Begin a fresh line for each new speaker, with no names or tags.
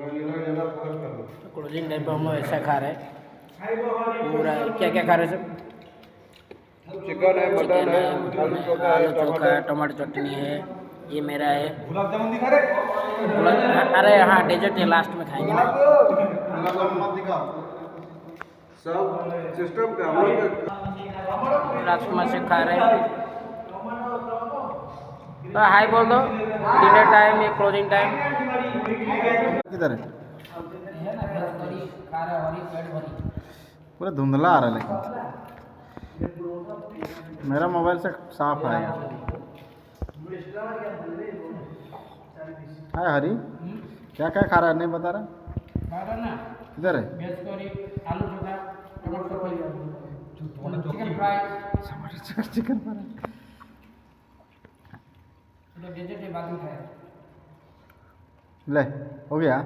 Closing time पर हम लोग ऐसा खा रहे हैं पूरा। क्या क्या खा रहे हैं सब?
चिकन है, मटन है, आलू चोखा है,
आलू चोखा है, टमाटर चटनी है, ये मेरा है।
गुलाब जामुन दिखा रहे।
अरे हाँ, डेजर्ट ये लास्ट में खाएंगे ना।
गुलाब जामुन मत दिखा। सब सिस्टम पे हम लोग
राजकुमार से खा रहे हैं। तो हाय बोल दो। डिनर टाइम या क्लोजिंग टाइम
किधर है? पूरा धुंधला आ रहा है, लेकिन मेरा मोबाइल से साफ आएगा। हाय हरी, क्या क्या खा रहा है? नहीं बता रहा। किधर है?
आलू चोखा, chicken fry,
chicken fry.
Dessert के बाद में खाया।
ले, हो गया।